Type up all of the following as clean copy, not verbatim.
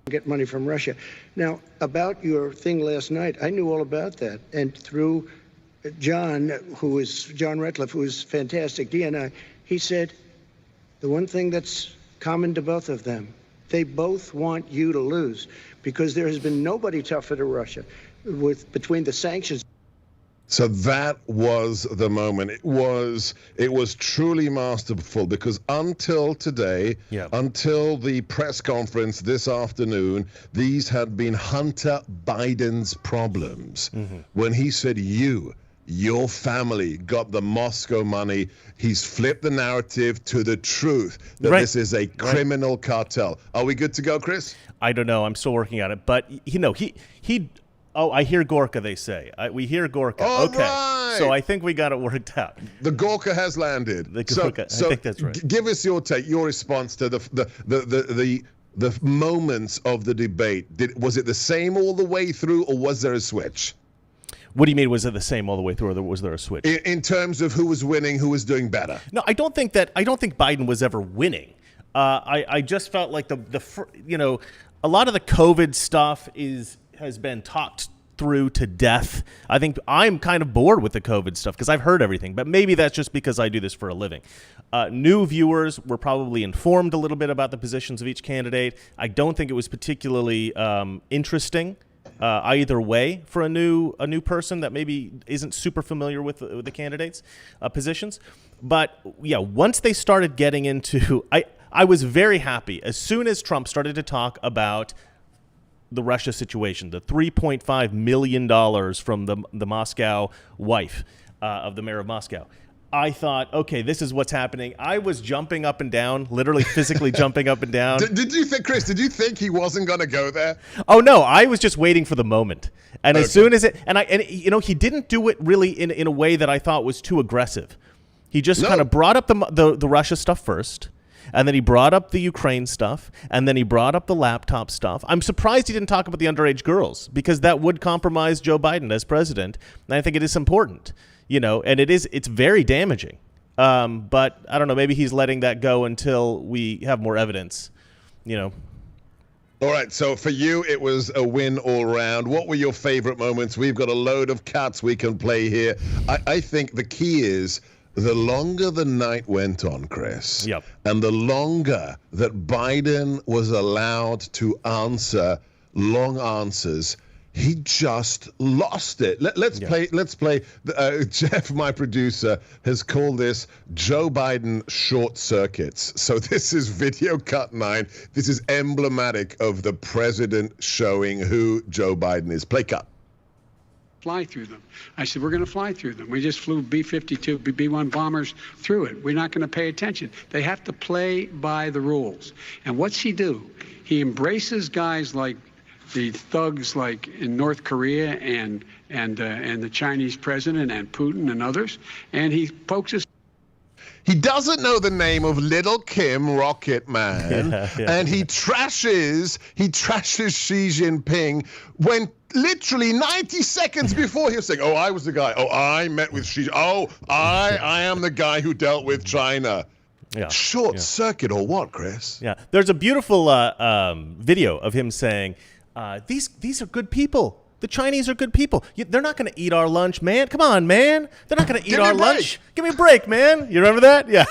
get money from Russia. Now, about your thing last night, I knew all about that. And through John Ratcliffe, who is fantastic, DNI, he said the one thing that's common to both of them, they both want you to lose, because there has been nobody tougher to Russia between the sanctions. So that was the moment. It was truly masterful, because until today, until the press conference this afternoon, these had been Hunter Biden's problems. When he said, your family got the Moscow money, he's flipped the narrative to the truth that this is a criminal cartel. Are we good to go, Chris? I don't know. I'm still working on it. But, he oh, I hear Gorka, they say. We hear Gorka. Okay. Right. So I think we got it worked out. The Gorka has landed. The Gorka, I think that's right. Give us your take, your response to the moments of the debate. Was it the same all the way through, or was there a switch? What do you mean, was it the same all the way through, or was there a switch? In terms of who was winning, who was doing better? No, I don't think Biden was ever winning. I just felt like a lot of the COVID stuff has been talked through to death. I think I'm kind of bored with the COVID stuff because I've heard everything, but maybe that's just because I do this for a living. New viewers were probably informed a little bit about the positions of each candidate. I don't think it was particularly interesting either way for a new person that maybe isn't super familiar with the candidates' positions. But yeah, once they started getting into, I was very happy as soon as Trump started to talk about the Russia situation, the $3.5 million from the Moscow wife of the mayor of Moscow. I thought, okay, this is what's happening. I was jumping up and down, literally physically jumping up and down. Did you think, Chris, did you think he wasn't going to go there? Oh, no, I was just waiting for the moment. And as soon as he didn't do it really in a way that I thought was too aggressive. He just kind of brought up the Russia stuff first. And then he brought up the Ukraine stuff, and then he brought up the laptop stuff. I'm surprised he didn't talk about the underage girls, because that would compromise Joe Biden as president. And I think it is important, and it's very damaging. But I don't know, maybe he's letting that go until we have more evidence, All right, so for you, it was a win all round. What were your favorite moments? We've got a load of cuts we can play here. I think the key is, the longer the night went on, Chris, and the longer that Biden was allowed to answer long answers, he just lost it. Let's play. Jeff, my producer, has called this Joe Biden short circuits. So this is video cut 9. This is emblematic of the president showing who Joe Biden is. Play cut. Fly through them. I said, we're going to fly through them. We just flew B-52, B-1 bombers through it. We're not going to pay attention. They have to play by the rules. And what's he do? He embraces guys like the thugs like in North Korea and the Chinese president and Putin and others, and he pokes us. He doesn't know the name of Little Kim Rocket Man, and he trashes Xi Jinping when literally 90 seconds before he was saying, "Oh, I was the guy. Oh, I met with Xi. Oh, I am the guy who dealt with China." Short circuit or what, Chris? Yeah, there's a beautiful video of him saying, "These are good people. The Chinese are good people. They're not going to eat our lunch, man. Come on, man. They're not going to eat our lunch. Give me a break, man." You remember that? Yeah.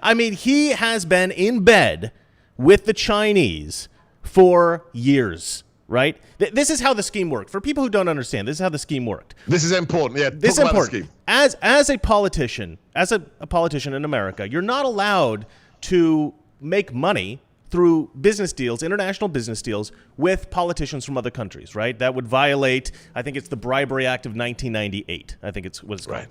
I mean, he has been in bed with the Chinese for years, right? This is how the scheme worked. For people who don't understand, this is how the scheme worked. This is important. Yeah, this is important. As a politician in America, you're not allowed to make money through business deals, international business deals, with politicians from other countries, right? That would violate, I think it's the Bribery Act of 1998. I think it's what it's called.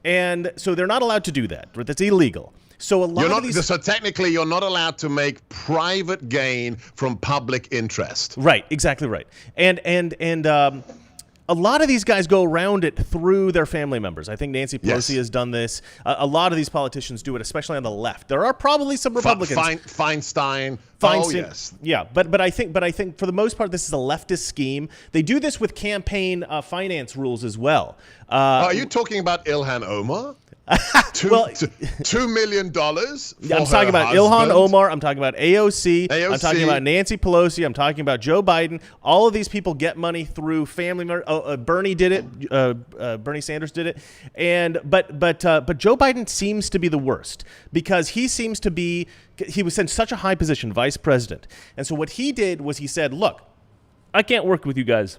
And so they're not allowed to do that. That's illegal. So So technically, you're not allowed to make private gain from public interest. Right, exactly right. And a lot of these guys go around it through their family members. I think Nancy Pelosi has done this. A lot of these politicians do it, especially on the left. There are probably some Republicans. Feinstein. Oh, yes. Yeah, but I think for the most part, this is a leftist scheme. They do this with campaign finance rules as well. Are you talking about Ilhan Omar? $2 million. I'm talking about Ilhan Omar. I'm talking about AOC. I'm talking about Nancy Pelosi. I'm talking about Joe Biden. All of these people get money through family members. Bernie did it. Bernie Sanders did it. But Joe Biden seems to be the worst because he was in such a high position, vice president. And so what he did was he said, look, I can't work with you guys.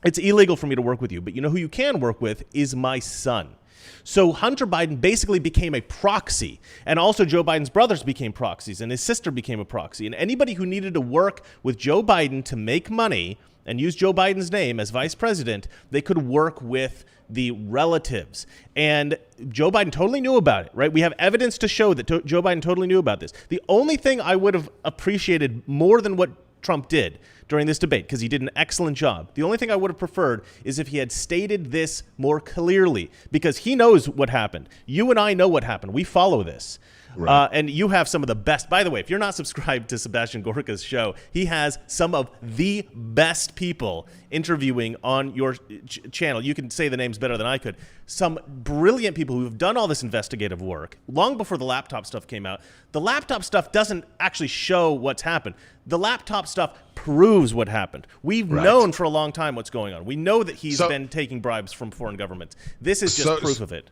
It's illegal for me to work with you. But you know who you can work with is my son. So Hunter Biden basically became a proxy, and also Joe Biden's brothers became proxies, and his sister became a proxy. And anybody who needed to work with Joe Biden to make money and use Joe Biden's name as vice president, they could work with the relatives. And Joe Biden totally knew about it, right? We have evidence to show that Joe Biden totally knew about this. The only thing I would have appreciated more than what Trump did during this debate, because he did an excellent job. The only thing I would have preferred is if he had stated this more clearly, because he knows what happened. You and I know what happened. We follow this. Right. And you have some of the best. By the way, if you're not subscribed to Sebastian Gorka's show, he has some of the best people interviewing on your channel. You can say the names better than I could. Some brilliant people who have done all this investigative work long before the laptop stuff came out. The laptop stuff doesn't actually show what's happened. The laptop stuff proves what happened. We've known for a long time what's going on. We know that he's been taking bribes from foreign governments. This is just proof of it.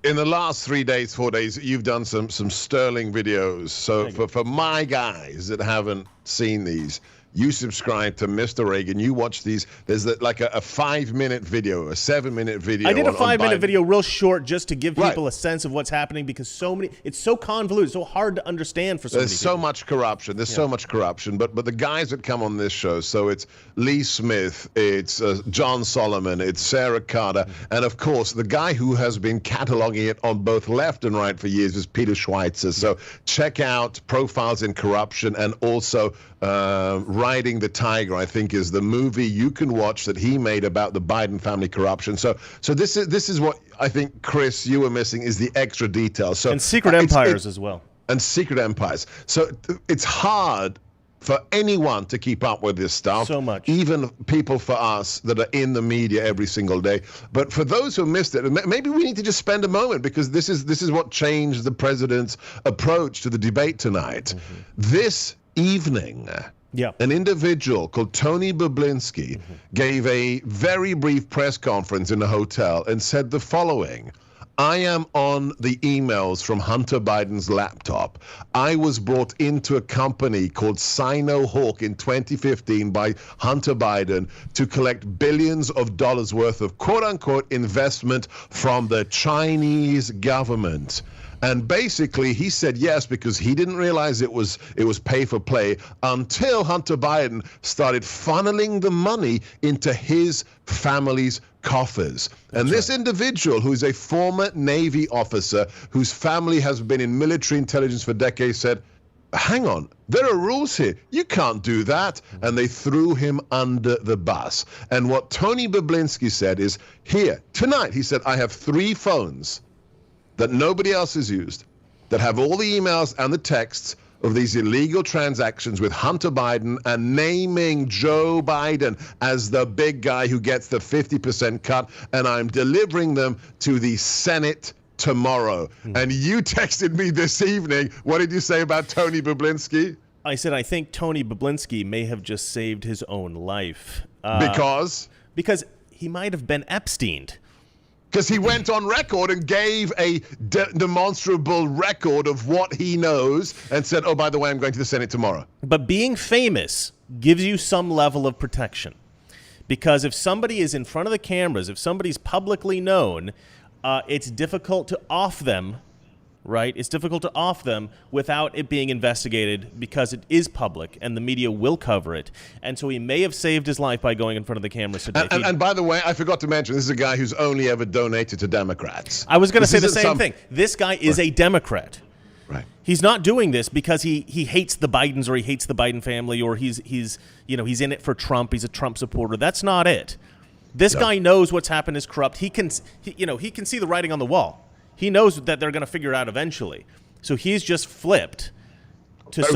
In the last 3 days, 4 days, you've done some sterling videos. So for my guys that haven't seen these, you subscribe to Mr. Reagan. You watch these. There's like a 5-minute video, a 7-minute video. I did a 5-minute video real short just to give people a sense of what's happening because it's so convoluted, so hard to understand for so many people. There's so much corruption. There's so much corruption. But the guys that come on this show, so it's Lee Smith, it's John Solomon, it's Sarah Carter, and of course the guy who has been cataloging it on both left and right for years is Peter Schweitzer. So check out Profiles in Corruption, and also Riding the Tiger, I think, is the movie you can watch that he made about the Biden family corruption. So this is what I think, Chris, you were missing, is the extra details. So and secret empires as well. And secret empires. So it's hard for anyone to keep up with this stuff. So much. Even people for us that are in the media every single day. But for those who missed it, maybe we need to just spend a moment, because this is what changed the president's approach to the debate tonight. Mm-hmm. This evening, an individual called Tony Boblinski gave a very brief press conference in a hotel and said the following: I am on the emails from Hunter Biden's laptop. I was brought into a company called Sino-Hawk in 2015 by Hunter Biden to collect billions of dollars worth of quote-unquote investment from the Chinese government. And basically, he said yes because he didn't realize it was pay for play until Hunter Biden started funneling the money into his family's coffers. And this individual, who is a former Navy officer whose family has been in military intelligence for decades, said, hang on, there are rules here. You can't do that. And they threw him under the bus. And what Tony Boblinski said is, here, tonight, he said, I have 3 phones that nobody else has used, that have all the emails and the texts of these illegal transactions with Hunter Biden and naming Joe Biden as the big guy who gets the 50% cut, and I'm delivering them to the Senate tomorrow. And you texted me this evening. What did you say about Tony Boblinski? I said, I think Tony Boblinski may have just saved his own life. Because he might have been Epsteined. Because he went on record and gave a demonstrable record of what he knows and said, oh, by the way, I'm going to the Senate tomorrow. But being famous gives you some level of protection. Because if somebody is in front of the cameras, if somebody's publicly known, it's difficult to off them, right? It's difficult to off them without it being investigated, because it is public and the media will cover it. And so he may have saved his life by going in front of the cameras today. And by the way, I forgot to mention, this is a guy who's only ever donated to Democrats. I was going to say the same thing. This guy is a Democrat. Right. He's not doing this because he hates the Bidens or he hates the Biden family or he's in it for Trump. He's a Trump supporter. That's not it. This guy knows what's happened is corrupt. He can see the writing on the wall. He knows that they're going to figure it out eventually. So he's just flipped.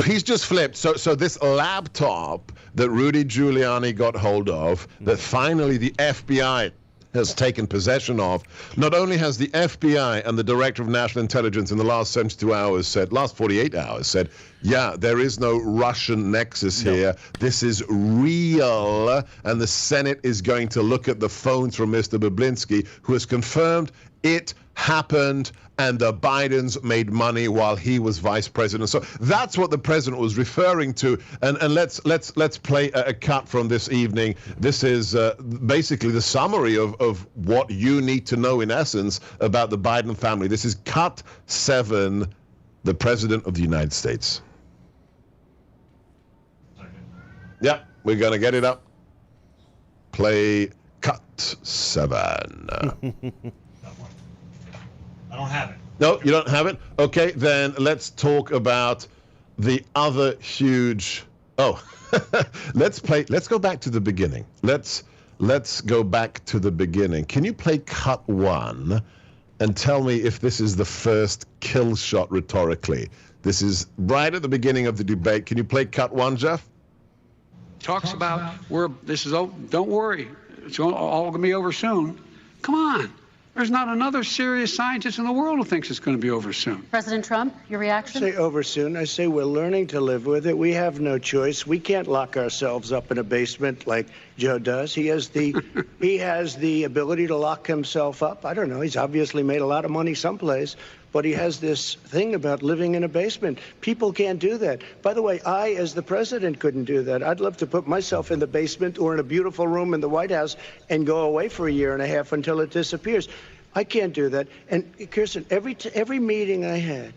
He's just flipped. So this laptop that Rudy Giuliani got hold of, that finally the FBI has taken possession of. Not only has the FBI and the Director of National Intelligence in the last 72 hours said, last 48 hours said, yeah, there is no Russian nexus here. This is real. And the Senate is going to look at the phones from Mr. Boblinsky, who has confirmed it happened and the Bidens made money while he was vice president. So that's what the president was referring to. And let's play a cut from this evening. This is basically the summary of what you need to know in essence about the Biden family. This is cut 7, the president of the United States. Yeah, we're going to get it up. Play cut 7. I don't have it. No, you don't have it? Okay, then let's talk about the other huge... Oh, let's go back to the beginning. Let's go back to the beginning. Can you play cut 1 and tell me if this is the first kill shot rhetorically? This is right at the beginning of the debate. Can you play cut 1, Jeff? Talks about don't worry, it's all going to be over soon. Come on. There's not another serious scientist in the world who thinks it's going to be over soon. President Trump, your reaction? I say over soon. I say we're learning to live with it. We have no choice. We can't lock ourselves up in a basement like Joe does. He has the ability to lock himself up. I don't know. He's obviously made a lot of money someplace, but he has this thing about living in a basement. People can't do that. By the way, I, as the president, couldn't do that. I'd love to put myself in the basement or in a beautiful room in the White House and go away for a year and a half until it disappears. I can't do that. And Kirsten, every meeting I had,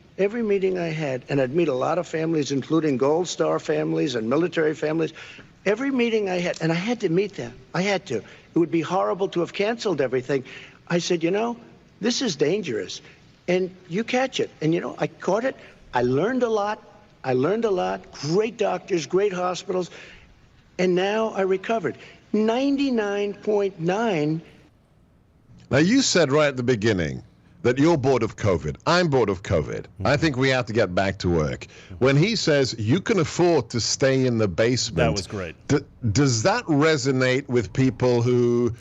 and I'd meet a lot of families, including Gold Star families and military families, every meeting I had, and I had to meet them. I had to. It would be horrible to have canceled everything. I said, you know, this is dangerous. And you catch it. And, you know, I caught it. I learned a lot. Great doctors, great hospitals. And now I recovered. 99.9. Now, you said right at the beginning that you're bored of COVID. I'm bored of COVID. I think we have to get back to work. When he says you can afford to stay in the basement. That was great. Does that resonate with people who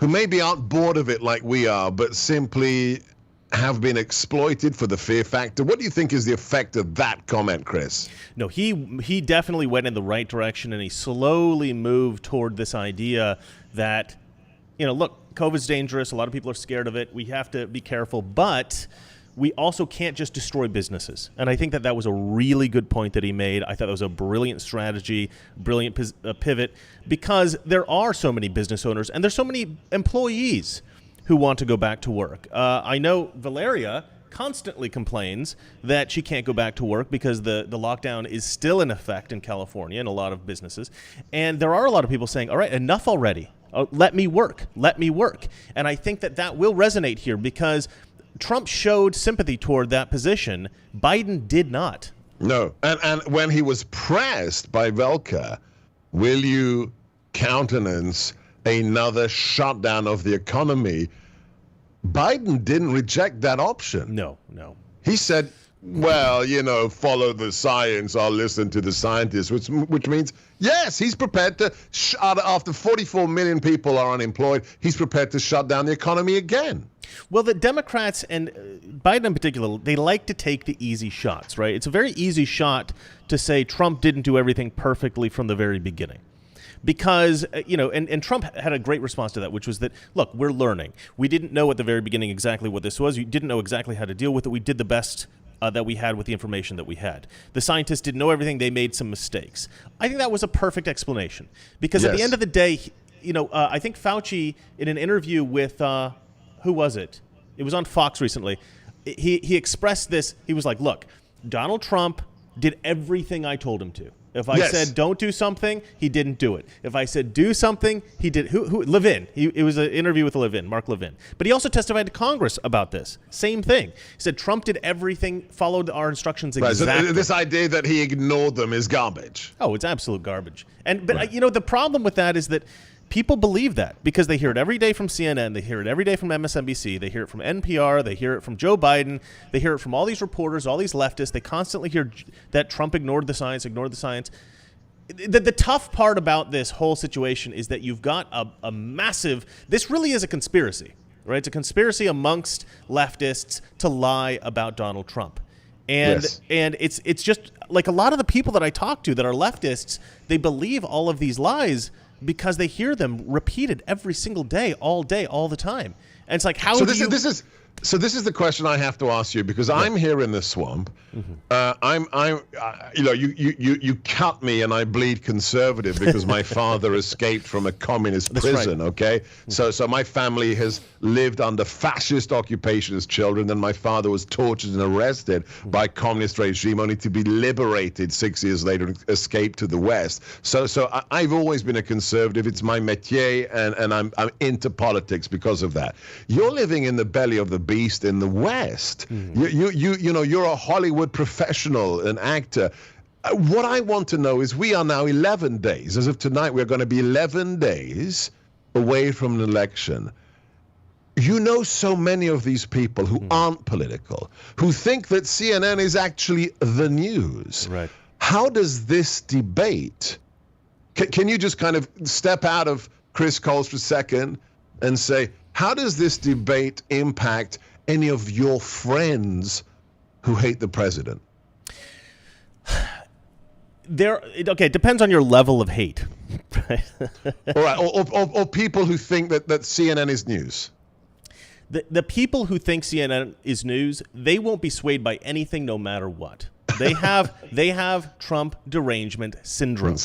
maybe aren't bored of it like we are, but simply have been exploited for the fear factor? What do you think is the effect of that comment, Chris? No, he definitely went in the right direction, and he slowly moved toward this idea that, you know, look, COVID's dangerous. A lot of people are scared of it. We have to be careful, but we also can't just destroy businesses. And I think that was a really good point that he made. I thought that was a brilliant strategy, brilliant pivot, because there are so many business owners and there's so many employees who want to go back to work. I know Valeria constantly complains that she can't go back to work because the lockdown is still in effect in California and a lot of businesses. And there are a lot of people saying, all right, enough already. Let me work. And I think that will resonate here because Trump showed sympathy toward that position. Biden did not. No. And when he was pressed by Velka, will you countenance another shutdown of the economy? Biden didn't reject that option. No. He said, well, you know, follow the science. I'll listen to the scientists, which means, yes, he's prepared to, after 44 million people are unemployed, he's prepared to shut down the economy again. Well, the Democrats, and Biden in particular, they like to take the easy shots, right? It's a very easy shot to say Trump didn't do everything perfectly from the very beginning. Because, you know, and Trump had a great response to that, which was that, look, we're learning. We didn't know at the very beginning exactly what this was. You didn't know exactly how to deal with it. We did the best that we had with the information that we had. The scientists didn't know everything. They made some mistakes. I think that was a perfect explanation. Because at the end of the day, you know, I think Fauci, in an interview with, who was it? It was on Fox recently. He expressed this. He was like, look, Donald Trump did everything I told him to. If I said don't do something, he didn't do it. If I said do something, he did. Who? Levin. It was an interview with Levin, Mark Levin. But he also testified to Congress about this. Same thing. He said Trump did everything, followed our instructions exactly. Right, so this idea that he ignored them is garbage. Oh, it's absolute garbage. But you know, the problem with that is that people believe that because they hear it every day from CNN, they hear it every day from MSNBC, they hear it from NPR, they hear it from Joe Biden, they hear it from all these reporters, all these leftists. They constantly hear that Trump ignored the science. The tough part about this whole situation is that you've got a massive, this really is a conspiracy, right? It's a conspiracy amongst leftists to lie about Donald Trump. And Yes. and it's just like a lot of the people that I talk to that are leftists, they believe all of these lies because they hear them repeated every single day, all the time. And it's like, how So do this you... is this is the question I have to ask you, because I'm here in the swamp. You cut me and I bleed conservative because my father escaped from a communist prison. right. Okay, so my family has lived under fascist occupation as children. Then my father was tortured and arrested by a communist regime, only to be liberated 6 years later and escape to the West. So I've always been a conservative. It's my métier, and I'm into politics because of that. You're living in the belly of the beast in the West. You're a Hollywood professional, an actor. What I want to know is, we are now 11 days, as of tonight, we're going to be 11 days away from an election. You know so many of these people who aren't political, who think that CNN is actually the news. Right. How does this debate, can you just kind of step out of Chris Coles for a second and say, how does this debate impact any of your friends who hate the president? It depends on your level of hate. All right, or people who think that CNN is news. The people who think CNN is news, they won't be swayed by anything, no matter what. They have Trump derangement syndrome.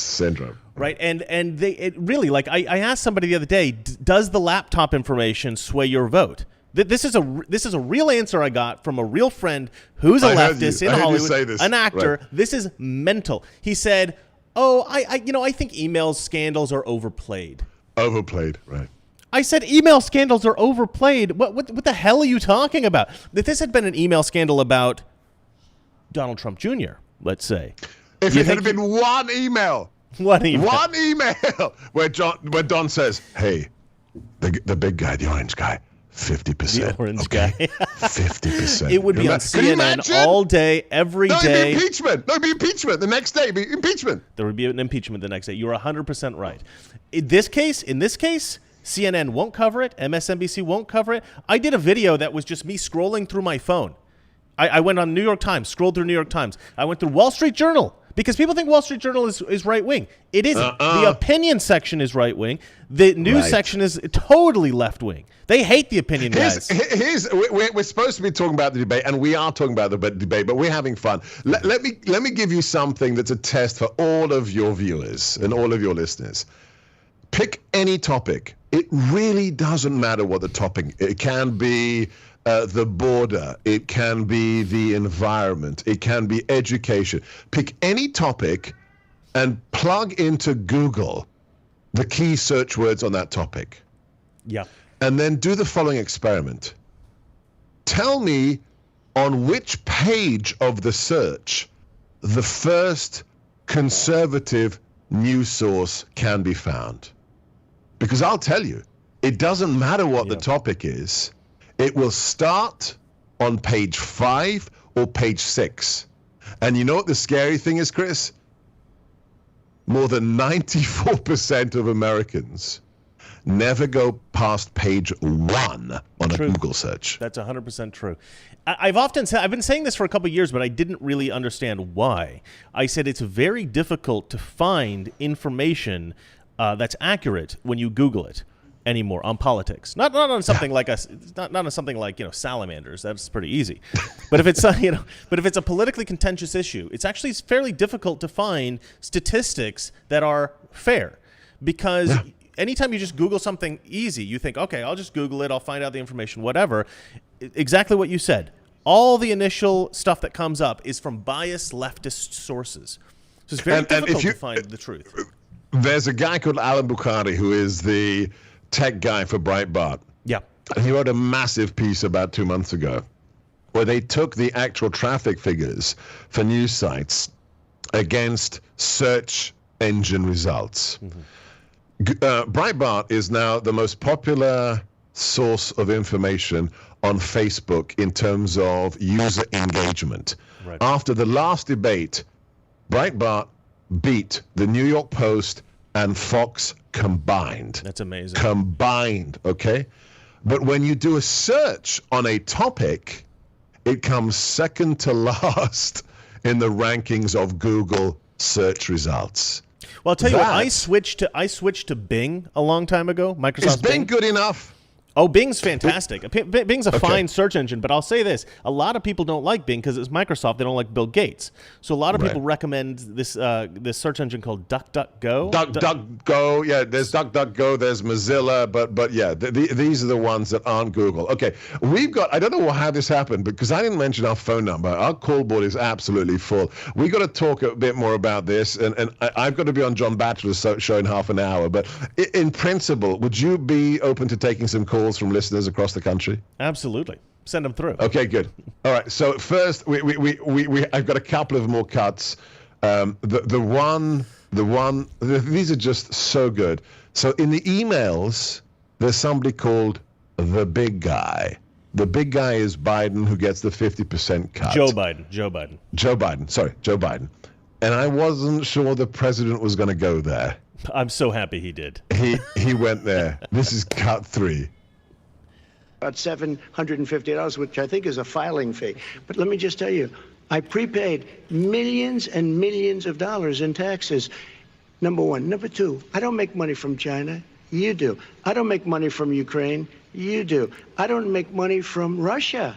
Right, and it really, like I asked somebody the other day, does the laptop information sway your vote? This is a real answer I got from a real friend who's a leftist in Hollywood, an actor. Right. This is mental. He said, "Oh, I think email scandals are overplayed." Overplayed, right? I said, email scandals are overplayed. What the hell are you talking about? If this had been an email scandal about Donald Trump Jr., let's say, if it had been one email where Don says, "Hey, the big guy, the orange guy, 50%. The orange okay? guy. 50%. It would be on CNN all day, every day. There'd be impeachment. There'd be impeachment. The next day, be impeachment. There would be an impeachment the next day. You're 100% right. In this case, CNN won't cover it. MSNBC won't cover it. I did a video that was just me scrolling through my phone. I went on New York Times, scrolled through New York Times. I went through Wall Street Journal, because people think Wall Street Journal is right-wing. It isn't. The opinion section is right-wing. The news section is totally left-wing. They hate the opinion guys. We're supposed to be talking about the debate, and we are talking about the debate, but we're having fun. Let me give you something that's a test for all of your viewers and all of your listeners. Pick any topic. It really doesn't matter what the topic. It can be the border. It can be the environment. It can be education. Pick any topic and plug into Google the key search words on that topic. Yeah. And then do the following experiment. Tell me on which page of the search the first conservative news source can be found. Because I'll tell you, it doesn't matter what the topic is. It will start on page 5 or page 6. And you know what the scary thing is, Chris? More than 94% of Americans never go past page 1 on a Google search. That's 100% true. I've been saying this for a couple of years, but I didn't really understand why. I said it's very difficult to find information that's accurate when you Google it anymore on politics. Not on something like not on something like salamanders. That's pretty easy. But if it's a politically contentious issue, it's actually fairly difficult to find statistics that are fair, because anytime you just Google something easy, you think, okay, I'll just Google it, I'll find out the information, whatever. Exactly what you said. All the initial stuff that comes up is from biased leftist sources. So it's very difficult to find the truth. There's a guy called Alan Bukhari who is the tech guy for Breitbart. Yeah. And he wrote a massive piece about 2 months ago where they took the actual traffic figures for news sites against search engine results. Breitbart is now the most popular source of information on Facebook in terms of user engagement. Right. After the last debate, Breitbart beat the New York Post and Fox combined. That's amazing. Combined, okay? But when you do a search on a topic, it comes second to last in the rankings of Google search results. Well, I'll tell you what, I switched to Bing a long time ago. Microsoft's Is Bing good enough? Oh, Bing's fantastic. Bing's a fine search engine, but I'll say this. A lot of people don't like Bing because it's Microsoft. They don't like Bill Gates. So a lot of people recommend this this search engine called DuckDuckGo. DuckDuckGo, yeah. There's DuckDuckGo, there's Mozilla, but yeah, these are the ones that aren't Google. Okay, we've got, I don't know how this happened, because I didn't mention our phone number. Our call board is absolutely full. We got to talk a bit more about this, and I've got to be on John Batchelor's show in half an hour. But in principle, would you be open to taking some calls from listeners across the country? Absolutely. Send them through. Okay, good. All right. So first, I've got a couple of more cuts. These are just so good. So in the emails, there's somebody called the big guy. The big guy is Biden, who gets the 50% cut. Joe Biden. Sorry, Joe Biden. And I wasn't sure the president was going to go there. I'm so happy he did. He went there. This is cut 3. About $750, which I think is a filing fee. But let me just tell you, I prepaid millions and millions of dollars in taxes. Number one. Number two, I don't make money from China. You do. I don't make money from Ukraine. You do. I don't make money from Russia.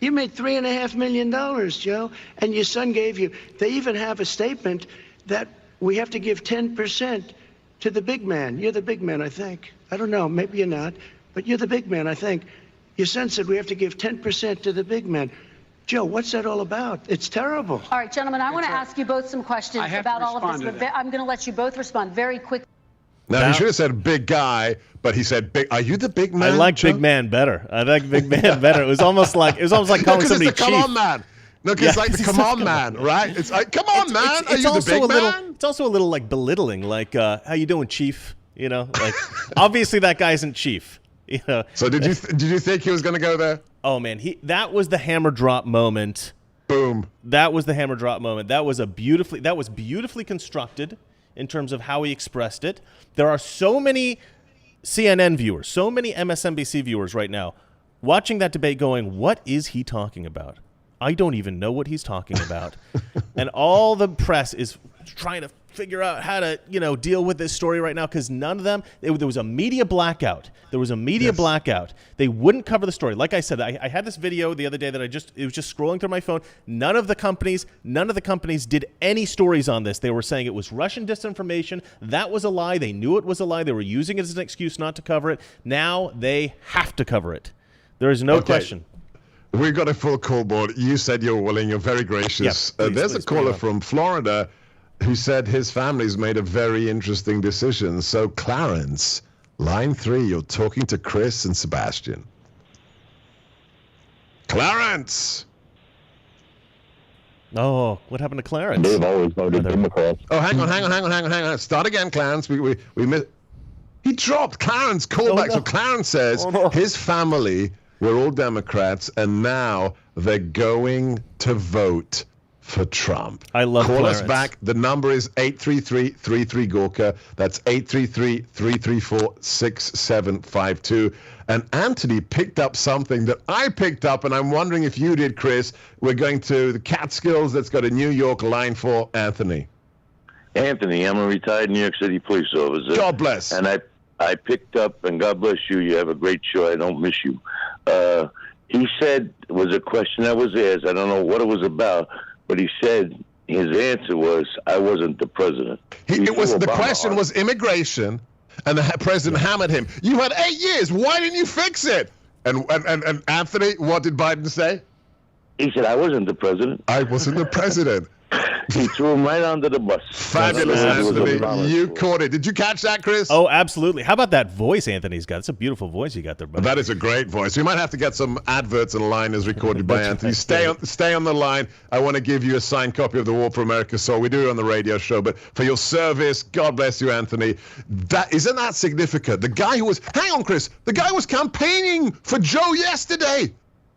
You made $3.5 million, Joe, and your son gave you. They even have a statement that we have to give 10% to the big man. You're the big man, I think. I don't know. Maybe you're not. But you're the big man, I think. Your son said we have to give 10% to the big man. Joe, what's that all about? It's terrible. All right, gentlemen, I want to ask you both some questions about all of this, but I'm going to let you both respond very quickly. Now, he should have said big guy, but he said big. Are you the big man? I like Joe? big man better. I like big man better. It was almost like calling somebody it's the come on man. No, because it's like the come on man, right? It's like, come on, man. Are you the big man? It's also a little like belittling, like, how you doing, chief? You know, like, obviously that guy isn't chief. You know? So did you think he was going to go there? Oh man, that was the hammer drop moment. Boom. That was the hammer drop moment. That was beautifully constructed in terms of how he expressed it. There are so many CNN viewers, so many MSNBC viewers right now watching that debate going, what is he talking about? I don't even know what he's talking about. And all the press is trying to figure out how to, deal with this story right now, because none of them, there was a media blackout. Blackout. They wouldn't cover the story. Like I said, I had this video the other day that it was just scrolling through my phone. None of the companies did any stories on this. They were saying it was Russian disinformation. That was a lie. They knew it was a lie. They were using it as an excuse not to cover it. Now they have to cover it. There is no question. We've got a full call board. You said you're willing. You're very gracious. Yeah, there's a caller from Florida who said his family's made a very interesting decision. So, Clarence, line 3, you're talking to Chris and Sebastian. Clarence! Oh, what happened to Clarence? They've always voted Democrats. Oh, hang on. Start again, Clarence. We missed. He dropped. Clarence, call back. No. So Clarence says his family were all Democrats, and now they're going to vote for Trump. I love Call Clarence. us back. The number is 833-33-GORKA. That's 833-334-6752. And Anthony picked up something that I picked up, and I'm wondering if you did, Chris. We're going to the Catskills. Let's go to New York, line 4. Anthony. Anthony, I'm a retired New York City police officer. God bless. And I picked up, and God bless you. You have a great show. I don't miss you. He said it was a question that was asked. I don't know what it was about, but he said his answer was, I wasn't the president. The question was immigration, and the president hammered him. You had 8 years. Why didn't you fix it? And Anthony, what did Biden say? He said, I wasn't the president. I wasn't the president. He threw him right under the bus. Fabulous, Anthony. You caught it. Did you catch that, Chris? Oh, absolutely. How about that voice Anthony's got? It's a beautiful voice you got there, buddy. That is a great voice. We might have to get some adverts and liners recorded by Anthony. Stay on the line. I want to give you a signed copy of the War for America song. We do it on the radio show, but for your service, God bless you, Anthony. Isn't that significant? The guy who was, hang on, Chris, the guy was campaigning for Joe yesterday.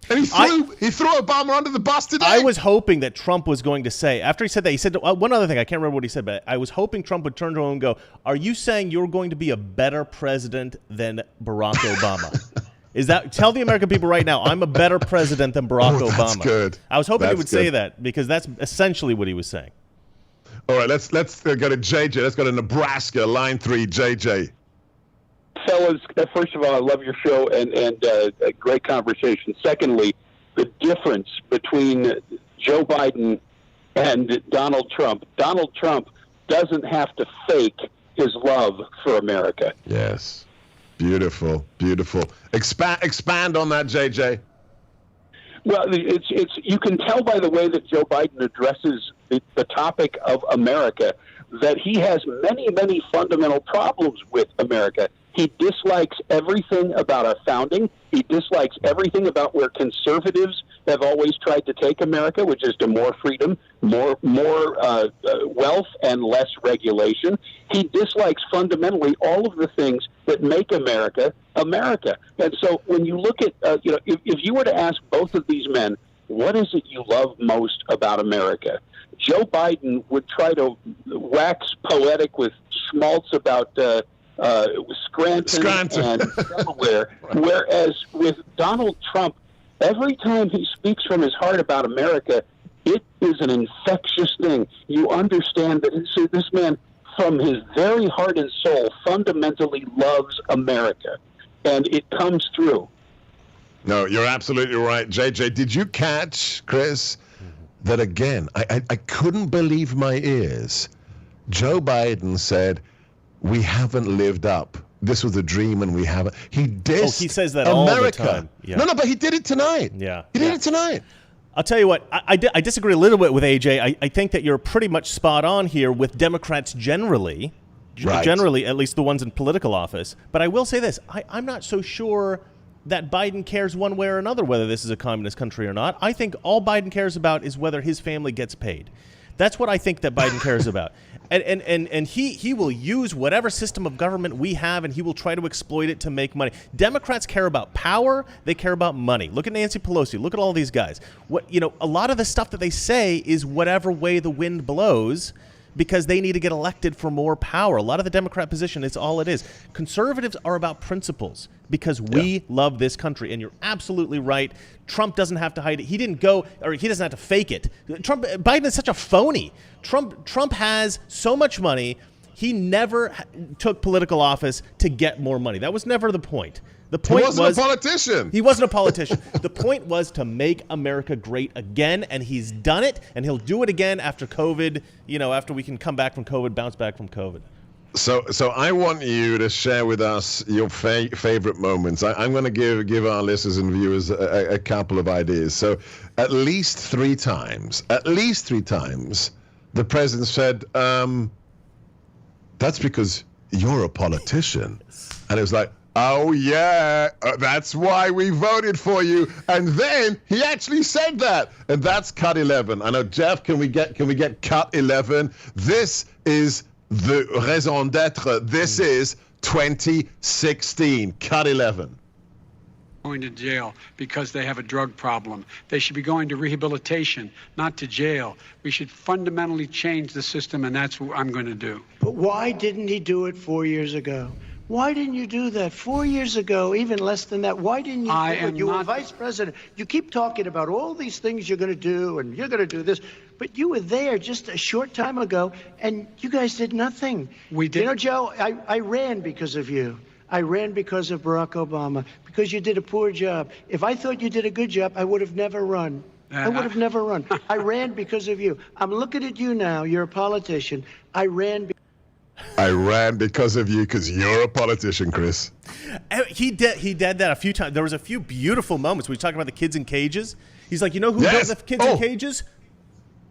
And he threw Obama under the bus today. I was hoping that Trump was going to say, after he said that, he said one other thing. I can't remember what he said, but I was hoping Trump would turn to him and go, "Are you saying you're going to be a better president than Barack Obama?" Tell the American people right now, I'm a better president than Barack Obama. That's good. I was hoping he would good. say that, because that's essentially what he was saying. All right, let's go to JJ. Let's go to Nebraska, line 3, JJ. Fellas, first of all, I love your show and a great conversation. Secondly, the difference between Joe Biden and Donald Trump. Donald Trump doesn't have to fake his love for America. Yes. Beautiful, beautiful. Expand on that, JJ. Well, it's you can tell by the way that Joe Biden addresses the topic of America that he has many, many fundamental problems with America. He dislikes everything about our founding. He dislikes everything about where conservatives have always tried to take America, which is to more freedom, more wealth, and less regulation. He dislikes fundamentally all of the things that make America America. And so when you look at, if you were to ask both of these men, what is it you love most about America? Joe Biden would try to wax poetic with schmaltz about Scranton and Delaware, whereas with Donald Trump, every time he speaks from his heart about America, it is an infectious thing. You understand that this man, from his very heart and soul, fundamentally loves America, and it comes through. No, you're absolutely right, JJ. Did you catch, Chris, that again, I couldn't believe my ears. Joe Biden said, "We haven't lived up. This was a dream and we haven't." He dissed he says that America. all the time. Yeah. No, but he did it tonight. Yeah. He did it tonight. I'll tell you what, I disagree a little bit with AJ. I think that you're pretty much spot on here with Democrats generally, generally, at least the ones in political office. But I will say this, I'm not so sure that Biden cares one way or another whether this is a communist country or not. I think all Biden cares about is whether his family gets paid. That's what I think that Biden cares about. And he will use whatever system of government we have, and he will try to exploit it to make money. Democrats care about power. They care about money. Look at Nancy Pelosi. Look at all these guys. A lot of the stuff that they say is whatever way the wind blows, because they need to get elected for more power. A lot of the Democrat position is all it is. Conservatives are about principles, because we love this country. And you're absolutely right. Trump doesn't have to hide it. He didn't go, or he doesn't have to fake it. Biden is such a phony. Trump has so much money. He never took political office to get more money. That was never the point. The point He wasn't a politician. He wasn't a politician. The point was to make America great again, and he's done it, and he'll do it again after COVID, after we can come back from COVID, bounce back from COVID. So I want you to share with us your favorite moments. I'm going to give our listeners and viewers a couple of ideas. So at least three times, the president said, "That's because you're a politician." And it was like, "Oh yeah, that's why we voted for you." And then he actually said that, and that's cut 11. I know, Jeff. Can we get cut 11? This is the raison d'être. This is 2016. Cut 11. Going to jail because they have a drug problem. They should be going to rehabilitation, not to jail. We should fundamentally change the system, and that's what I'm going to do. But why didn't he do it 4 years ago? Why didn't you do that 4 years ago, even less than that? Why didn't you do it? You were vice president. You keep talking about all these things you're going to do, and you're going to do this. But you were there just a short time ago, and you guys did nothing. We did. Joe, I ran because of you. I ran because of Barack Obama, because you did a poor job. If I thought you did a good job, I would have never run. I would have never run. I ran because of you. I'm looking at you now. You're a politician. I ran because of you, because you're a politician, Chris. He did that a few times. There was a few beautiful moments. We talked about the kids in cages. He's like, who built the kids in cages?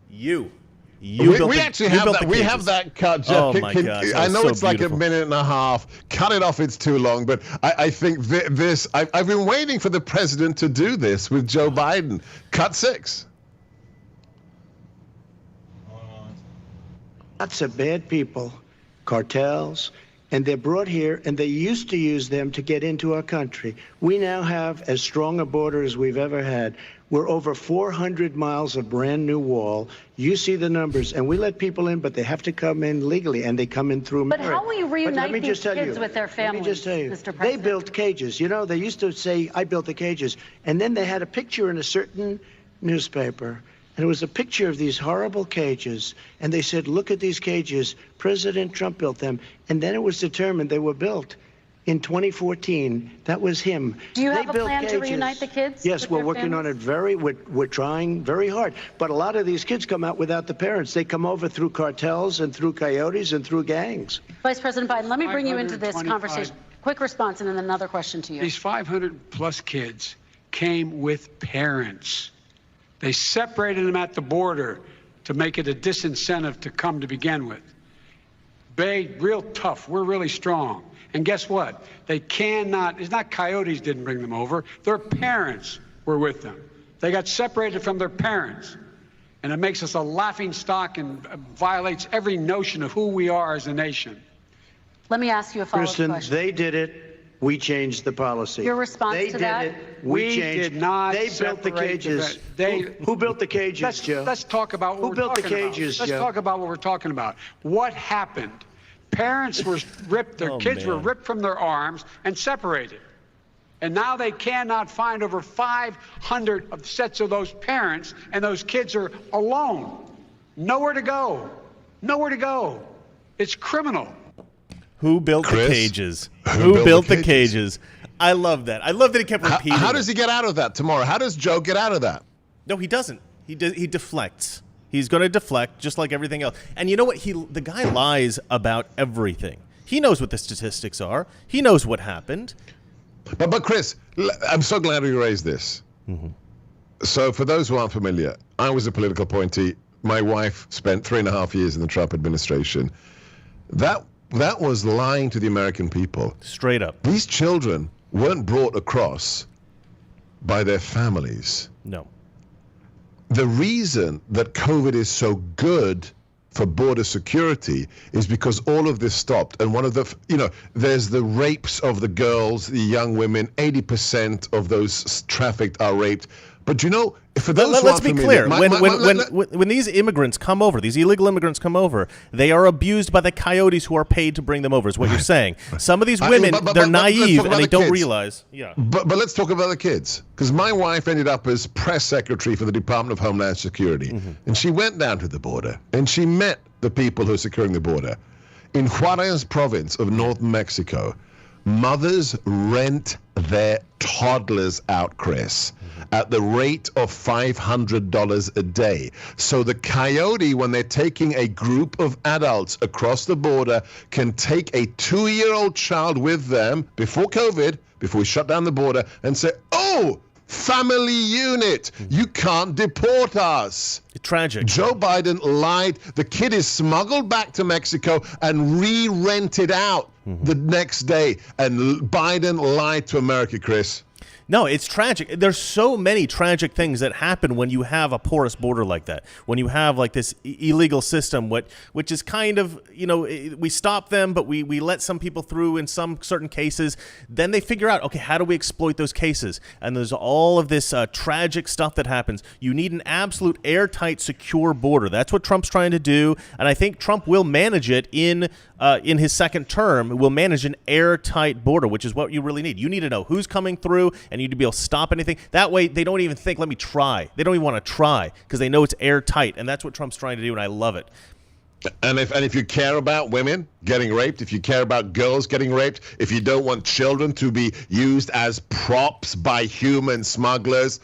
You. We actually have that. We have that cut, Jeff. Oh my gosh! I know it's beautiful. like a minute and a half. Cut it off. It's too long. But I think this. I've been waiting for the president to do this with Joe Biden. Cut 6. Lots of bad people, cartels, and they're brought here, and they used to use them to get into our country. We now have as strong a border as we've ever had. We're over 400 miles of brand new wall. You see the numbers, and we let people in, but they have to come in legally, and they come in through But merit. how will you reunite these kids with their Let families, me just tell you, Mr. they President? built cages. You know, they used to say, I built the cages, and then they had a picture in a certain newspaper, and it was a picture of these horrible cages, and they said, look at these cages. President Trump built them, and then it was determined they were built in 2014. That was him. Do you They have a built plan to cages. reunite the kids? Yes, with we're their working on families? it we're trying very hard. But a lot of these kids come out without the parents. They come over through cartels and through coyotes and through gangs. Vice President Biden, let me bring you into this 525 conversation. Quick response and then another question to you. These 500 plus kids came with parents. They separated them at the border to make it a disincentive to come to begin with. Real tough. We're really strong. And guess what? They cannot, it's not coyotes didn't bring them over. Their parents were with them. They got separated from their parents. And it makes us a laughing stock and violates every notion of who we are as a nation. Let me ask you a follow-up Kristen, question. they did it. We changed the policy. Your response they to that? They did it. We changed. did not They built the separate cages. the- Who built the cages, Joe? Let's talk about what Who we're built the talking about. cages, Let's Joe? talk about what we're talking about. What happened? Parents were ripped, their kids were ripped from their arms and separated. And now they cannot find over 500 of sets of those parents, and those kids are alone. Nowhere to go. Nowhere to go. It's criminal. Who built Chris? the cages? Who built the the cages? I love that. I love that he kept repeating How it. does he get out of that tomorrow? How does Joe get out of that? No, he doesn't. He deflects. He's going to deflect just like everything else. And you know what? The guy lies about everything. He knows what the statistics are. He knows what happened. But Chris, I'm so glad you raised this. Mm-hmm. So for those who aren't familiar, I was a political appointee. My wife spent 3.5 years in the Trump administration. That was lying to the American people. Straight up. These children weren't brought across by their families. No. The reason that COVID is so good for border security is because all of this stopped. And one of the, there's the rapes of the girls, the young women, 80% of those trafficked are raped. But for those who Let's aren't be familiar, clear. When these immigrants come over, these illegal immigrants come over, they are abused by the coyotes who are paid to bring them over, is what you're saying. Some of these women, they're naive and they don't realize. Yeah. But let's talk about the kids. Because my wife ended up as press secretary for the Department of Homeland Security. Mm-hmm. And she went down to the border and she met the people who are securing the border. In Juarez province of northern Mexico, mothers rent their toddlers out, Chris, at the rate of $500 a day. So the coyote, when they're taking a group of adults across the border, can take a 2-year-old child with them before COVID, before we shut down the border, and say, oh, family unit, you can't deport us. Tragic. Joe Biden lied. The kid is smuggled back to Mexico and re-rented out the next day. And Biden lied to America, Chris. No, it's tragic. There's so many tragic things that happen when you have a porous border like that. When you have like this illegal system, which is kind of, we stop them, but we let some people through in some certain cases. Then they figure out, okay, how do we exploit those cases? And there's all of this tragic stuff that happens. You need an absolute airtight, secure border. That's what Trump's trying to do. And I think Trump will manage it in his second term. Will manage an airtight border, which is what you really need. You need to know who's coming through, and you need to be able to stop anything. That way, they don't even think, let me try. They don't even want to try because they know it's airtight, and that's what Trump's trying to do, and I love it. And if you care about women getting raped, if you care about girls getting raped, if you don't want children to be used as props by human smugglers,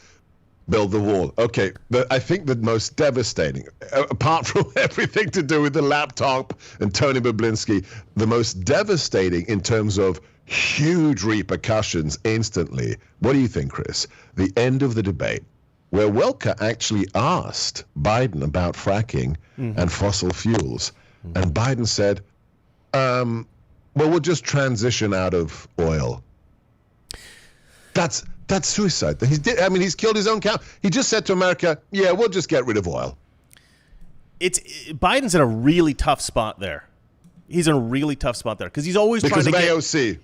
build the wall. Okay, I think the most devastating, apart from everything to do with the laptop and Tony Boblinsky, the most devastating in terms of huge repercussions instantly. What do you think, Chris? The end of the debate, where Welker actually asked Biden about fracking and fossil fuels, and Biden said, well, we'll just transition out of oil. That's suicide. He's killed his own cow. He just said to America, yeah, we'll just get rid of oil. Biden's in a really tough spot there. He's in a really tough spot there because he's always because trying to of AOC.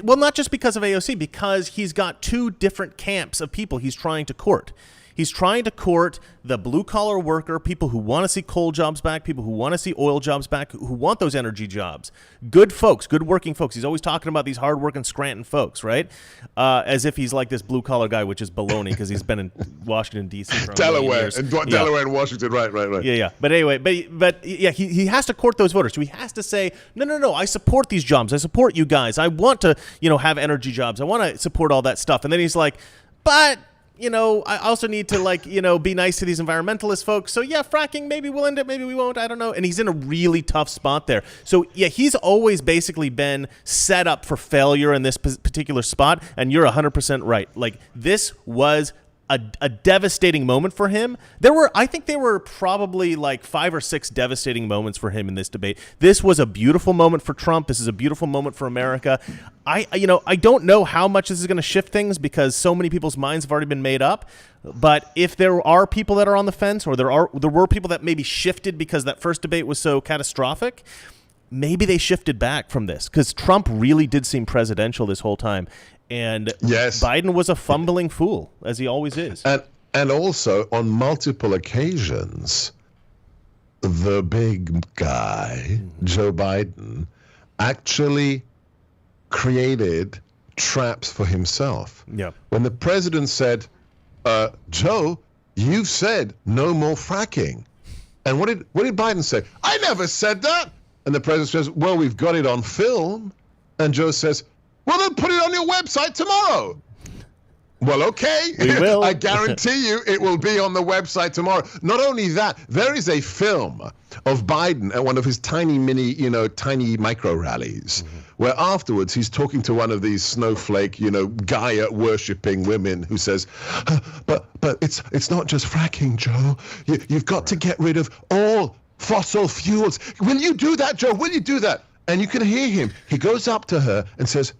Well, not just because of AOC, because he's got two different camps of people he's trying to court. He's trying to court the blue-collar worker, people who want to see coal jobs back, people who want to see oil jobs back, who want those energy jobs. Good folks, good working folks. He's always talking about these hard-working Scranton folks, right? As if he's like this blue-collar guy, which is baloney because he's been in Washington, D.C. for Delaware, years. Delaware and Washington, right. Yeah. But anyway, but yeah, he has to court those voters. So he has to say, no, I support these jobs. I support you guys. I want to, have energy jobs. I want to support all that stuff. And then he's like, but... I also need to be nice to these environmentalist folks. So yeah, fracking, maybe we'll end it, maybe we won't, I don't know. And he's in a really tough spot there. So yeah, he's always basically been set up for failure in this particular spot. And you're 100% right. Like, this was a devastating moment for him. I think there were probably like 5 or 6 devastating moments for him in this debate. This was a beautiful moment for Trump. This is a beautiful moment for America. I don't know how much this is going to shift things because so many people's minds have already been made up. But if there are people that are on the fence, or there were people that maybe shifted because that first debate was so catastrophic, maybe they shifted back from this because Trump really did seem presidential this whole time. And yes, Biden was a fumbling fool, as he always is. And also, on multiple occasions, the big guy, Joe Biden, actually created traps for himself. Yeah. When the president said, Joe, you've said no more fracking. And what did Biden say? I never said that. And the president says, well, we've got it on film. And Joe says, well, then put it on your website tomorrow. Well, okay. We will. I guarantee you it will be on the website tomorrow. Not only that, there is a film of Biden at one of his tiny micro rallies, where afterwards he's talking to one of these snowflake, Gaia worshipping women who says, but it's not just fracking, Joe. You've got to get rid of all fossil fuels. Will you do that, Joe? Will you do that? And you can hear him. He goes up to her and says,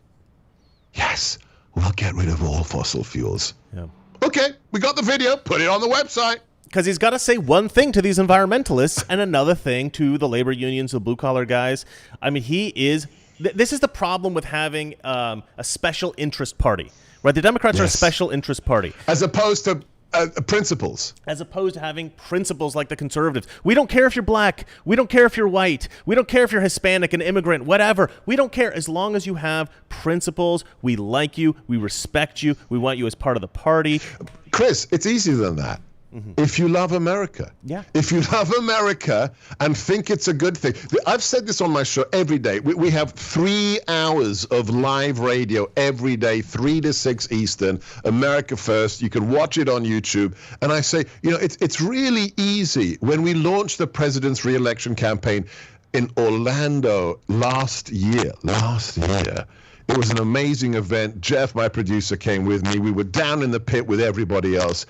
yes, we'll get rid of all fossil fuels. Yeah. Okay, we got the video. Put it on the website. Because he's got to say one thing to these environmentalists and another thing to the labor unions, the blue-collar guys. I mean, this is the problem with having a special interest party, right? The Democrats are a special interest party. As opposed to principles. As opposed to having principles like the conservatives. We don't care if you're black. We don't care if you're white. We don't care if you're Hispanic, an immigrant, whatever. We don't care as long as you have principles. We like you. We respect you. We want you as part of the party. Chris, it's easier than that. If you love America. Yeah. If you love America and think it's a good thing. I've said this on my show every day. We have 3 hours of live radio every day, 3 to 6 Eastern, America First. You can watch it on YouTube. And I say, it's really easy. When we launched the president's re-election campaign in Orlando last year, it was an amazing event. Jeff, my producer, came with me. We were down in the pit with everybody else.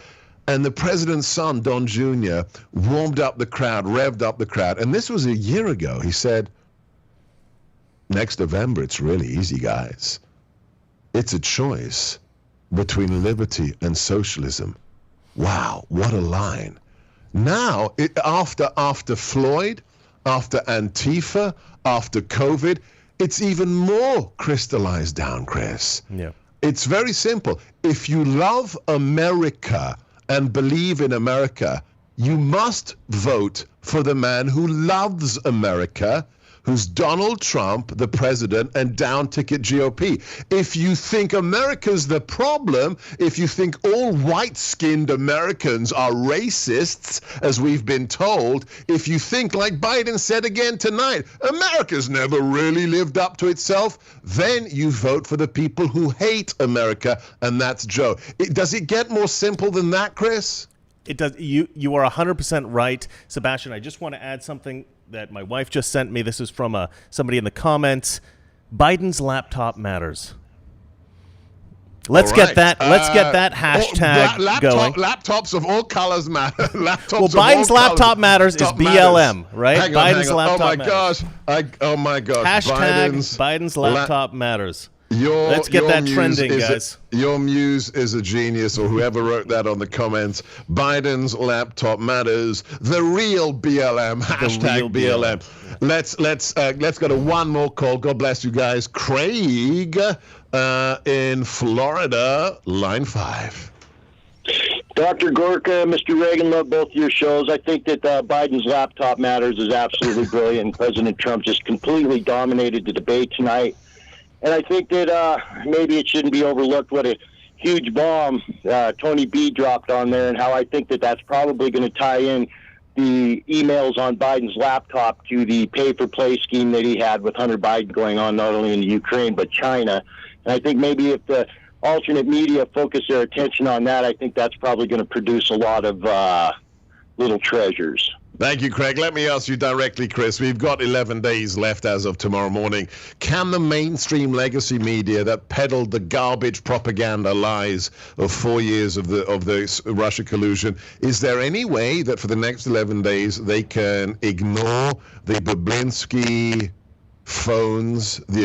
And the president's son, Don Jr., warmed up the crowd, revved up the crowd. And this was a year ago. He said, next November, it's really easy, guys. It's a choice between liberty and socialism. Wow, what a line. Now, after Floyd, after Antifa, after COVID, it's even more crystallized down, Chris. Yeah. It's very simple. If you love America and believe in America, you must vote for the man who loves America, who's Donald Trump, the president, and down-ticket GOP. If you think America's the problem, if you think all white-skinned Americans are racists, as we've been told, if you think, like Biden said again tonight, America's never really lived up to itself, then you vote for the people who hate America, and that's Joe. Does it get more simple than that, Chris? It does. You are 100% right, Sebastian. I just want to add something that my wife just sent me. This is from somebody in the comments. Biden's laptop matters. Let's get that. Let's get that hashtag going. Laptops of all colors matter. Biden's laptop matters is BLM, right? Biden's laptop matters. Oh my gosh. Hashtag Biden's laptop matters. Let's get that trending, guys. Your muse is a genius, or whoever wrote that on the comments. Biden's laptop matters. The real BLM. Hashtag BLM. Let's go to one more call. God bless you guys. Craig in Florida, line 5. Dr. Gorka, Mr. Reagan, love both your shows. I think that Biden's laptop matters is absolutely brilliant. President Trump just completely dominated the debate tonight. And I think that maybe it shouldn't be overlooked what a huge bomb Tony B dropped on there, and how I think that that's probably going to tie in the emails on Biden's laptop to the pay-for-play scheme that he had with Hunter Biden going on not only in Ukraine but China. And I think maybe if the alternate media focus their attention on that, I think that's probably going to produce a lot of little treasures. Thank you, Craig. Let me ask you directly, Chris. We've got 11 days left as of tomorrow morning. Can the mainstream legacy media that peddled the garbage propaganda lies of 4 years of the Russia collusion, is there any way that for the next 11 days they can ignore the Bablinski phones, the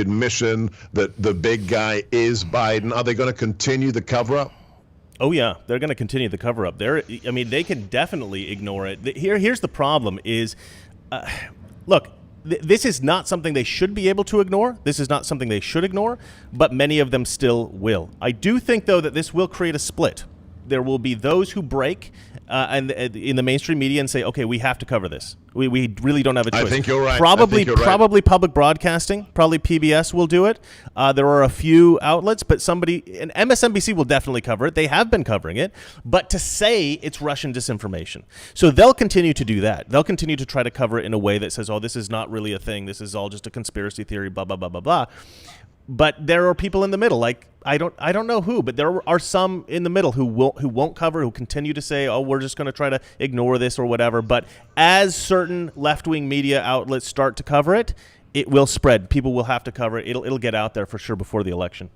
admission that the big guy is Biden? Are they going to continue the cover-up? Oh yeah, they're going to continue the cover-up. They can definitely ignore it. Here's the problem: is look, this is not something they should be able to ignore. This is not something they should ignore, but many of them still will. I do think, though, that this will create a split. There will be those who break and in the mainstream media and say, "Okay, we have to cover this. We really don't have a choice." I think you're right. Probably public broadcasting, probably PBS will do it. There are a few outlets, but and MSNBC will definitely cover it. They have been covering it, but to say it's Russian disinformation. So they'll continue to do that. They'll continue to try to cover it in a way that says, "Oh, this is not really a thing. This is all just a conspiracy theory." Blah blah blah blah blah. But there are people in the middle, like I don't know who, but there are some in the middle who won't cover, who continue to say, "Oh, we're just going to try to ignore this or whatever." But as certain left-wing media outlets start to cover it, it will spread. People will have to cover it. It'll get out there for sure before the election.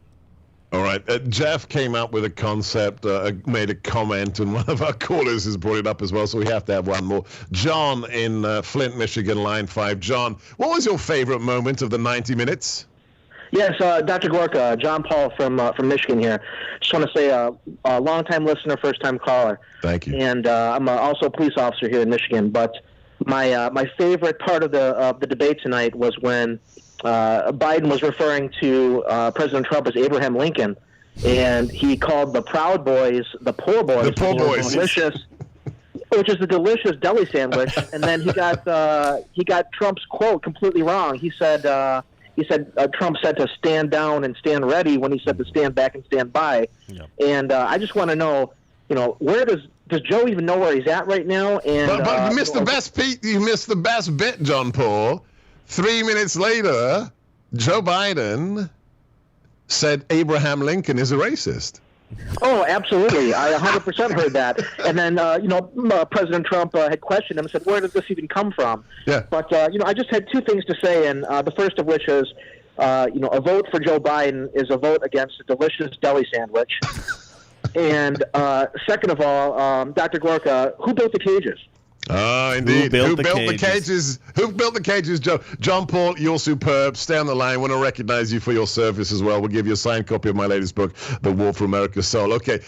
All right. Jeff came up with a concept, made a comment, and one of our callers has brought it up as well, so we have to have one more. John in Flint, Michigan, line 5. John, what was your favorite moment of the 90 minutes? Yes, Dr. Gorka, John Paul from Michigan here. Just want to say a long-time listener, first-time caller. Thank you. And I'm also a police officer here in Michigan. But my favorite part of the debate tonight was when Biden was referring to President Trump as Abraham Lincoln, and he called the Proud Boys the Poor Boys. The Poor Boys. Delicious, which is the delicious deli sandwich. And then he got Trump's quote completely wrong. He said Trump said to stand down and stand ready when he said to stand back and stand by. Yep. And I just want to know, where does Joe even know where he's at right now? And but you missed the best, Pete. You missed the best bit, John Paul. 3 minutes later, Joe Biden said Abraham Lincoln is a racist. Oh, absolutely. I 100% heard that. And then, President Trump had questioned him and said, where does this even come from? Yeah. But, I just had two things to say, and the first of which is, a vote for Joe Biden is a vote against a delicious deli sandwich. And second of all, Dr. Gorka, who built the cages? Indeed. Who built the cages? Who built the cages, Joe? John Paul, you're superb. Stay on the line. Want to recognize you for your service as well. We'll give you a signed copy of my latest book, The War for America's Soul. Okay,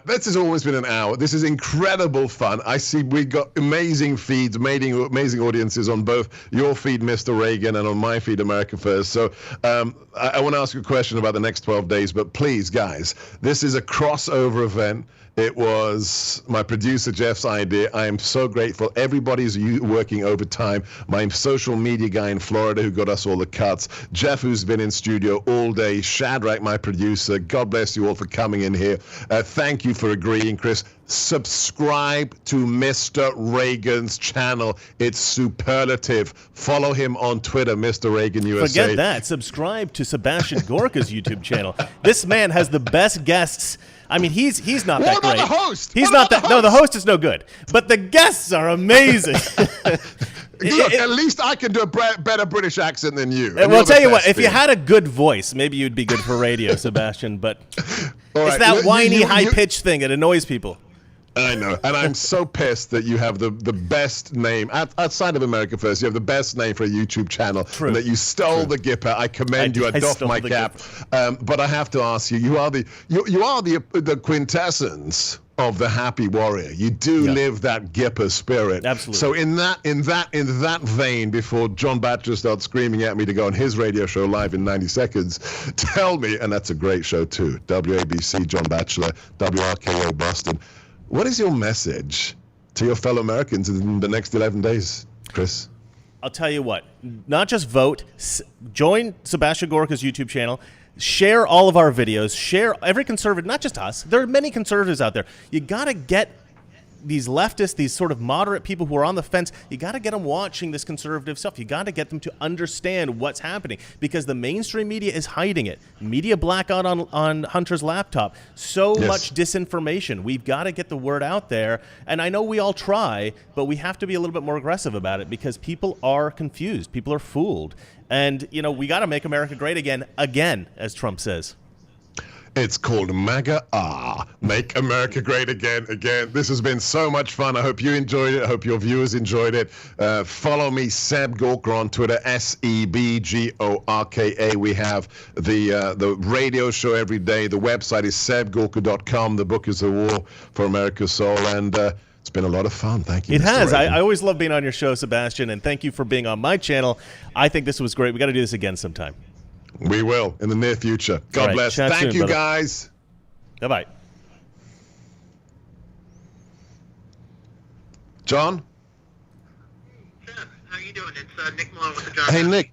this has always been an hour. This is incredible fun. I see we got amazing feeds, amazing audiences on both your feed, Mr. Reagan, and on my feed, America First. So I want to ask you a question about the next 12 days, but please, guys, this is a crossover event. It was my producer, Jeff's idea. I am so grateful. Everybody's working overtime. My social media guy in Florida who got us all the cuts. Jeff, who's been in studio all day. Shadrach, my producer. God bless you all for coming in here. Thank you for agreeing, Chris. Subscribe to Mr. Reagan's channel. It's superlative. Follow him on Twitter, Mr. Reagan USA. Forget that. Subscribe to Sebastian Gorka's YouTube channel. This man has the best guests. I mean, he's not that great. What about the host? He's not that. No, the host is no good. But the guests are amazing. Look, at least I can do a better British accent than you. Well, I'll tell you what. If you had a good voice, maybe you'd be good for radio, Sebastian. But it's that whiny, high-pitched thing that annoys people. I know, and I'm so pissed that you have the best name outside of America First. You have the best name for a YouTube channel, and that you stole the Gipper. I commend you. I doff my cap. But I have to ask you: you are the quintessence of the happy warrior. You do live that Gipper spirit. Absolutely. So in that vein, before John Batchelor starts screaming at me to go on his radio show live in 90 seconds, tell me, and that's a great show too. WABC, John Batchelor, WRKO Boston. What is your message to your fellow Americans in the next 11 days, Chris? I'll tell you what, not just vote, join Sebastian Gorka's YouTube channel, share all of our videos, share every conservative, not just us. There are many conservatives out there. You got to get these leftists, these sort of moderate people who are on the fence, you got to get them watching this conservative stuff. You got to get them to understand what's happening because the mainstream media is hiding it. Media blackout on Hunter's laptop. So much disinformation. We've got to get the word out there. And I know we all try, but we have to be a little bit more aggressive about it because people are confused. People are fooled. And, you know, we got to make America great again, as Trump says. It's called MAGA. Make America Great Again. This has been so much fun. I hope you enjoyed it. I hope your viewers enjoyed it. Follow me, Seb Gorka, on Twitter, SEBGORKA. We have the radio show every day. The website is sebgorka.com. The book is A War for America's Soul. And it's been a lot of fun. Thank you. It has. I always love being on your show, Sebastian, and thank you for being on my channel. I think this was great. We got to do this again sometime. We will in the near future. God bless. Thank you, guys. Bye-bye. John? How you doing? It's Nick Malone with the John. Hey, Nick.